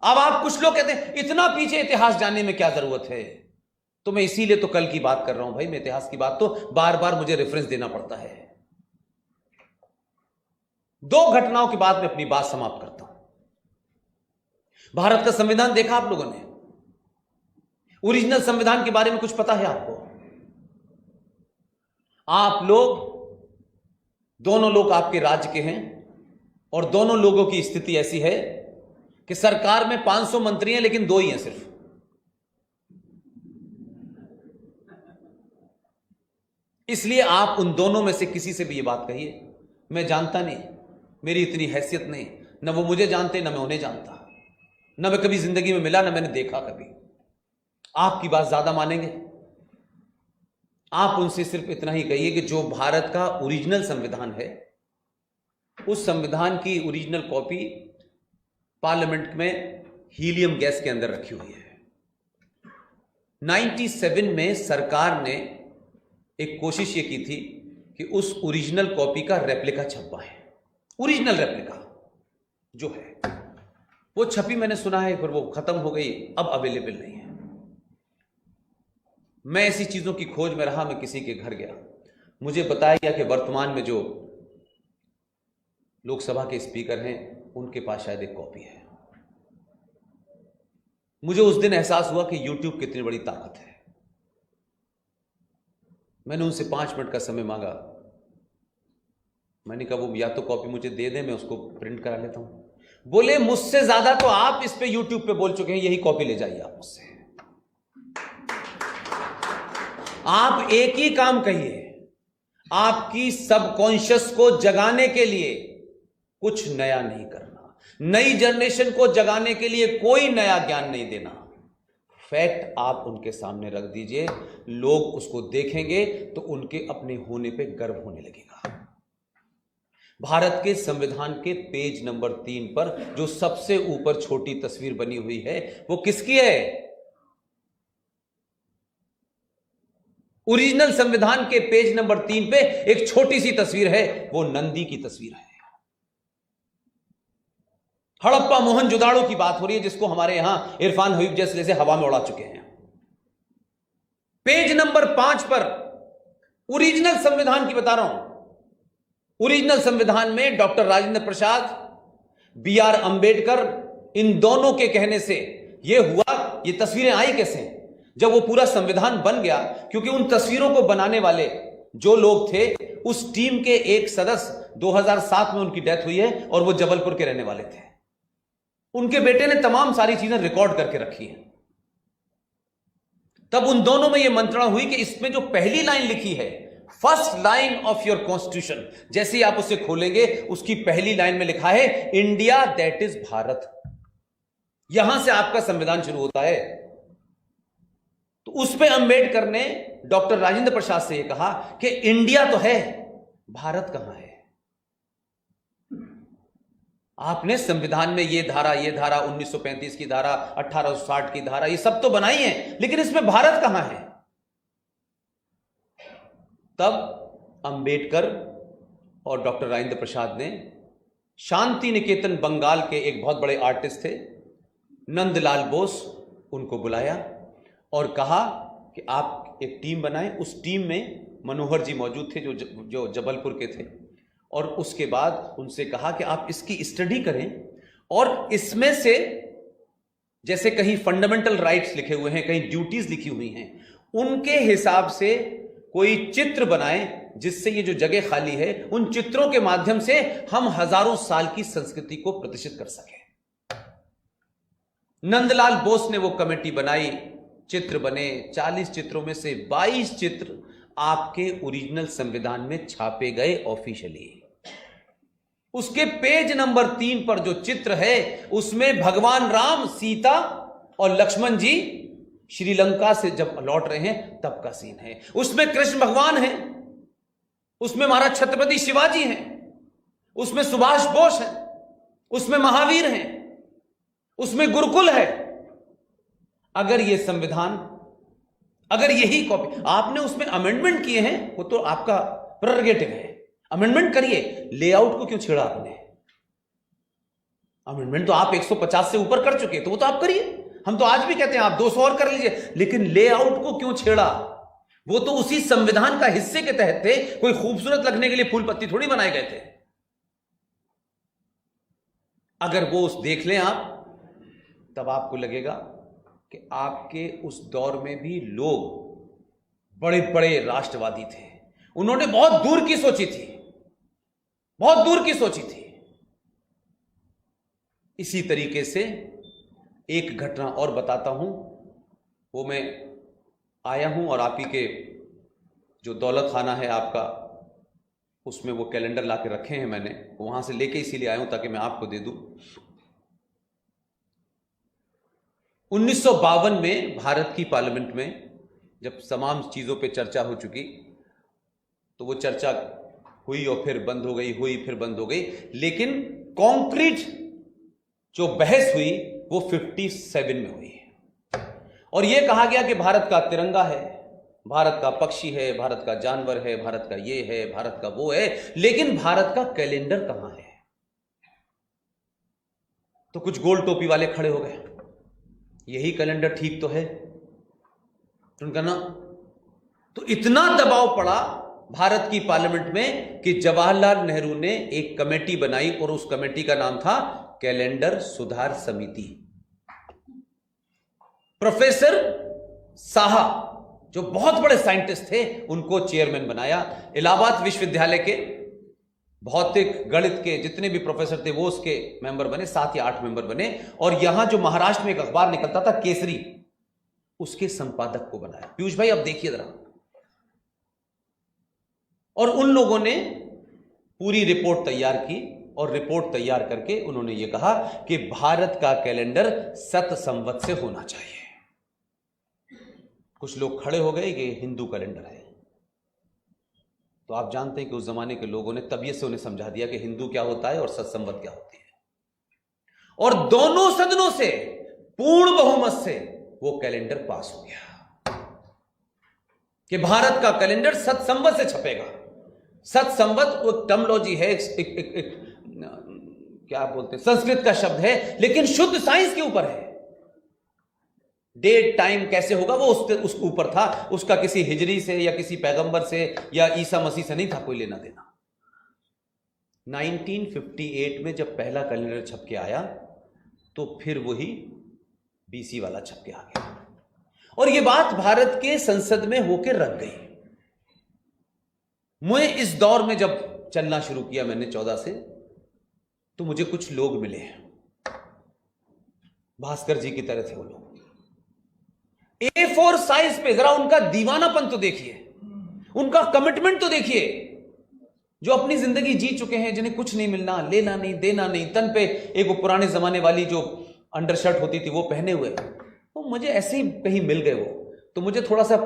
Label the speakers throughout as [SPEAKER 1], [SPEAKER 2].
[SPEAKER 1] अब आप कुछ लोग कहते हैं इतना पीछे इतिहास जानने में क्या जरूरत है, तो मैं इसीलिए तो कल की बात कर रहा हूं भाई। मैं इतिहास की बात तो बार बार मुझे रेफरेंस देना पड़ता है। 2 घटनाओं के बाद मैं अपनी बात समाप्त करता हूं। भारत का संविधान देखा आप लोगों ने? ओरिजिनल संविधान के बारे में कुछ पता है आपको? आप लोग, दोनों लोग आपके राज्य के हैं और दोनों लोगों की स्थिति ऐसी है कि सरकार में 500 मंत्री हैं लेकिन 2 ही हैं सिर्फ। इसलिए आप उन दोनों में से किसी से भी ये बात कहिए, मैं जानता नहीं, मेरी इतनी हैसियत नहीं, न वो मुझे जानते न मैं उन्हें जानता, न मैं कभी जिंदगी में मिला न मैंने देखा कभी। आपकी बात ज्यादा मानेंगे? आप उनसे सिर्फ इतना ही कहिए कि जो भारत का ओरिजिनल संविधान है, उस संविधान की ओरिजिनल कॉपी पार्लियामेंट में हीलियम गैस के अंदर रखी हुई है। 97 में सरकार ने एक कोशिश ये की थी कि उस ओरिजिनल कॉपी का रेप्लिका छपवाएं। ओरिजिनल रेप्लिका जो है वो छपी, मैंने सुना है, फिर वो खत्म हो गई, अब अवेलेबल नहीं है। मैं ऐसी चीजों की खोज में रहा। मैं किसी के घर गया, मुझे बताया गया कि वर्तमान में जो लोकसभा के स्पीकर हैं उनके पास शायद एक कॉपी है। मुझे उस दिन एहसास हुआ कि यूट्यूब कितनी बड़ी ताकत है। मैंने उनसे 5 मिनट का समय मांगा। मैंने कहा वो या तो कॉपी मुझे दे दें, मैं उसको प्रिंट करा लेता हूं। बोले मुझसे ज्यादा तो आप इस पे यूट्यूब पे बोल चुके हैं, यही कॉपी ले जाइए आप मुझसे। आप एक ही काम कहिए, आपकी सबकॉन्शियस को जगाने के लिए कुछ नया नहीं करना, नई जनरेशन को जगाने के लिए कोई नया ज्ञान नहीं देना। फैक्ट आप उनके सामने रख दीजिए, लोग उसको देखेंगे तो उनके अपने होने पे गर्व होने लगेगा। भारत के संविधान के पेज नंबर 3 पर जो सबसे ऊपर छोटी तस्वीर बनी हुई है वो किसकी है? ओरिजिनल संविधान के पेज नंबर 3 पे एक छोटी सी तस्वीर है, वो नंदी की तस्वीर है। हड़प्पा मोहनजोदाड़ो की बात हो रही है, जिसको हमारे यहां इरफान हबीब जैसे हवा में उड़ा चुके हैं। पेज नंबर 5 पर ओरिजिनल संविधान की बता रहा हूं। ओरिजिनल संविधान में डॉक्टर राजेंद्र प्रसाद, BR अंबेडकर, इन दोनों के कहने से यह हुआ। ये तस्वीरें आई कैसे? जब वो पूरा संविधान बन गया, क्योंकि उन तस्वीरों को बनाने वाले जो लोग थे, उस टीम के एक सदस्य 2007 में उनकी डेथ हुई है और वो जबलपुर के रहने वाले थे। उनके बेटे ने तमाम सारी चीजें रिकॉर्ड करके रखी हैं। तब उन दोनों में यह मंत्रणा हुई कि इसमें जो पहली लाइन लिखी है, first line of your constitution, जैसे ही आप उसे खोलेंगे उसकी पहली लाइन में लिखा है इंडिया दैट इज भारत। यहां से आपका संविधान शुरू होता है। तो उस पे अंबेडकर ने डॉक्टर राजेंद्र प्रसाद से यह कहा कि इंडिया तो है, भारत कहां है? आपने संविधान में ये धारा 1935 की धारा, 1860 की धारा, ये सब तो बनाई है, लेकिन इसमें भारत कहां है? तब अंबेडकर और डॉक्टर राजेंद्र प्रसाद ने शांति निकेतन बंगाल के एक बहुत बड़े आर्टिस्ट थे नंदलाल बोस, उनको बुलाया और कहा कि आप एक टीम बनाएं। उस टीम में मनोहर जी मौजूद थे जो जबलपुर के थे, और उसके बाद उनसे कहा कि आप इसकी स्टडी करें और इसमें से जैसे कहीं फंडामेंटल राइट्स लिखे हुए हैं, कहीं ड्यूटीज लिखी हुई हैं, उनके हिसाब से कोई चित्र बनाएं, जिससे ये जो जगह खाली है उन चित्रों के माध्यम से हम हजारों साल की संस्कृति को प्रतिष्ठित कर सकें। नंदलाल बोस ने वो कमेटी बनाई, चित्र बने। 40 चित्रों में से 22 चित्र आपके ओरिजिनल संविधान में छापे गए ऑफिशियली। उसके पेज नंबर 3 पर जो चित्र है उसमें भगवान राम, सीता और लक्ष्मण जी श्रीलंका से जब लौट रहे हैं तब का सीन है। उसमें कृष्ण भगवान है, उसमें महाराज छत्रपति शिवाजी हैं, उसमें सुभाष बोस है, उसमें महावीर हैं, उसमें गुरुकुल है। अगर ये संविधान, अगर यही कॉपी आपने उसमें अमेंडमेंट किए हैं, वो तो आपका प्रेरोगेटिव है, अमेंडमेंट करिए। लेआउट को क्यों छेड़ा आपने? अमेंडमेंट तो आप 150 से ऊपर कर चुके, तो वो तो आप करिए। हम तो आज भी कहते हैं आप 200 और कर लीजिए, लेकिन लेआउट को क्यों छेड़ा? वो तो उसी संविधान का हिस्से के तहत थे, कोई खूबसूरत लगने के लिए फूल पत्ती थोड़ी बनाए गए थे। अगर वो उस देख लें आप, तब आपको लगेगा कि आपके उस दौर में भी लोग बड़े बड़े राष्ट्रवादी थे। उन्होंने बहुत दूर की सोची थी, बहुत दूर की सोची थी। इसी तरीके से एक घटना और बताता हूं। वो मैं आया हूं और आप ही के जो दौलत खाना है आपका, उसमें वो कैलेंडर ला के रखे हैं मैंने, वहां से लेके इसीलिए आया हूं ताकि मैं आपको दे दूं। 1952 में भारत की पार्लियामेंट में जब तमाम चीजों पे चर्चा हो चुकी, तो वो चर्चा हुई और फिर बंद हो गई, हुई फिर बंद हो गई, लेकिन कॉन्क्रीट जो बहस हुई वो 57 में हुई और यह कहा गया कि भारत का तिरंगा है, भारत का पक्षी है, भारत का जानवर है, भारत का ये है, भारत का वो है, लेकिन भारत का कैलेंडर कहां है? तो कुछ गोल टोपी वाले खड़े हो गए, यही कैलेंडर ठीक तो है। उनका ना तो इतना दबाव पड़ा भारत की पार्लियामेंट में कि जवाहरलाल नेहरू ने एक कमेटी बनाई और उस कमेटी का नाम था कैलेंडर सुधार समिति। प्रोफेसर साहा जो बहुत बड़े साइंटिस्ट थे, उनको चेयरमैन बनाया। इलाहाबाद विश्वविद्यालय के भौतिक गणित के जितने भी प्रोफेसर थे वो उसके मेंबर बने, 7 या 8 मेंबर बने। और यहां जो महाराष्ट्र में एक अखबार निकलता था केसरी, उसके संपादक को बनाया। पीयूष भाई अब देखिए जरा, और उन लोगों ने पूरी रिपोर्ट तैयार की और रिपोर्ट तैयार करके उन्होंने ये कहा कि भारत का कैलेंडर सत संवत से होना चाहिए। कुछ लोग खड़े हो गए कि हिंदू कैलेंडर है, तो आप जानते हैं कि उस जमाने के लोगों ने तबीयत से उन्हें समझा दिया कि हिंदू क्या होता है और सत संवत क्या होती है, और दोनों सदनों से पूर्ण बहुमत से वो कैलेंडर पास हो गया कि भारत का कैलेंडर सत संवत से छपेगा। सत संवत वो टर्मोलॉजी है, क्या बोलते हैं, संस्कृत का शब्द है, लेकिन शुद्ध साइंस के ऊपर है। डेट टाइम कैसे होगा वो उसके ऊपर था, उसका किसी हिजरी से या किसी पैगंबर से या ईसा मसीह से नहीं था कोई लेना देना। 1958 में जब पहला कैलेंडर छप के आया तो फिर वही बीसी वाला छप के आ गया, और यह बात भारत के संसद में होकर रख गई। मैं इस दौर में जब चलना शुरू किया मैंने 14 से, तो मुझे कुछ लोग मिले, भास्कर जी की तरह थे वो लोग। A4 साइज पे जरा उनका दीवानापन तो देखिए, उनका कमिटमेंट तो देखिए, जो अपनी जिंदगी जी चुके हैं, जिन्हें कुछ नहीं मिलना, लेना नहीं, देना नहीं, तन पे एक वो पुराने जमाने वाली जो अंडरशर्ट होती थी वो पहने हुए, वो मुझे ऐसे ही कहीं मिल गए। वो तो मुझे थोड़ा सा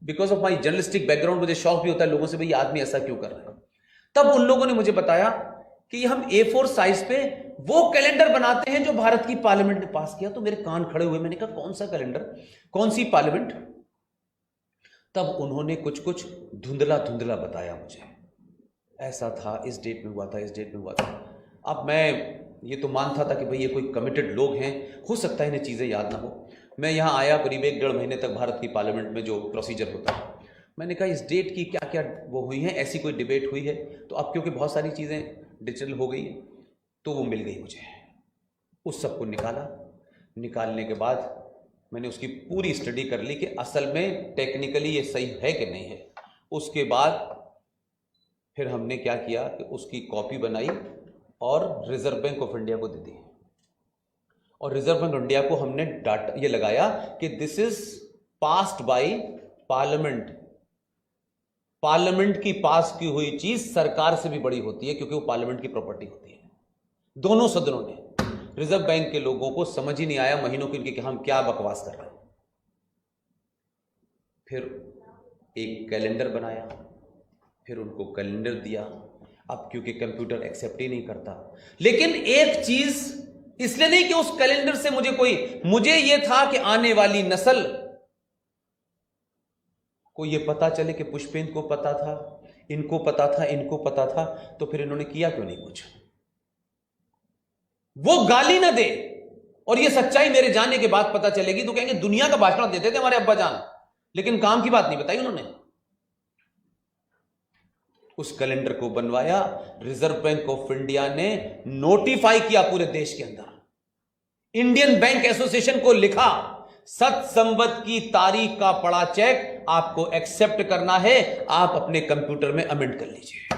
[SPEAKER 1] because of my journalistic background मुझे शौक भी होता है लोगों से, भाई आदमी ऐसा क्यों कर रहा है। तब उन लोगों ने मुझे बताया कि हम A4 साइज पे वो कैलेंडर बनाते हैं जो भारत की पार्लियामेंट ने पास किया। तो मेरे कान खड़े हुए, मैंने कहा कौन सा कैलेंडर, कौन सी पार्लियामेंट? तब उन्होंने कुछ कुछ धुंधला धुंधला बताया मुझे, ऐसा था, इस डेट में हुआ था, इस डेट में हुआ था। अब मैं ये तो मानता था कि भाई ये कोई कमिटेड लोग हैं, हो सकता है इन्हें चीज़ें याद ना हो। मैं यहाँ आया करीब 1-1.5 महीने तक भारत की पार्लियामेंट में जो प्रोसीजर होता है, मैंने कहा इस डेट की क्या क्या वो हुई है, ऐसी कोई डिबेट हुई है? तो अब क्योंकि बहुत सारी चीज़ें डिजिटल हो गई तो वो मिल गई मुझे। उस सब को निकाला, निकालने के बाद मैंने उसकी पूरी स्टडी कर ली कि असल में टेक्निकली ये सही है कि नहीं है। उसके बाद फिर हमने क्या किया कि उसकी कॉपी बनाई और रिजर्व बैंक ऑफ इंडिया को दे दी, और रिजर्व बैंक ऑफ इंडिया को हमने डाटा ये लगाया कि this is passed by parliament. Parliament की पास की हुई चीज सरकार से भी बड़ी होती है क्योंकि वो पार्लियामेंट की प्रॉपर्टी होती है। दोनों सदनों ने, रिजर्व बैंक के लोगों को समझ ही नहीं आया महीनों के कि हम क्या बकवास कर रहे हैं। फिर एक कैलेंडर बनाया, फिर उनको कैलेंडर दिया। अब क्योंकि कंप्यूटर एक्सेप्ट ही नहीं करता, लेकिन एक चीज इसलिए नहीं कि उस कैलेंडर से मुझे यह था कि आने वाली नस्ल को यह पता चले कि पुष्पेंद्र को पता था, इनको पता था, इनको पता था, तो फिर इन्होंने किया क्यों नहीं कुछ? वो गाली ना दे और ये सच्चाई मेरे जाने के बाद पता चलेगी तो कहेंगे दुनिया का भाषण देते थे हमारे अब्बा जान, लेकिन काम की बात नहीं बताई उन्होंने। उस कैलेंडर को बनवाया, रिजर्व बैंक ऑफ इंडिया ने नोटिफाई किया पूरे देश के अंदर, इंडियन बैंक एसोसिएशन को लिखा, सत संवत की तारीख का पड़ा चेक आपको एक्सेप्ट करना है, आप अपने कंप्यूटर में अमेंड कर लीजिए।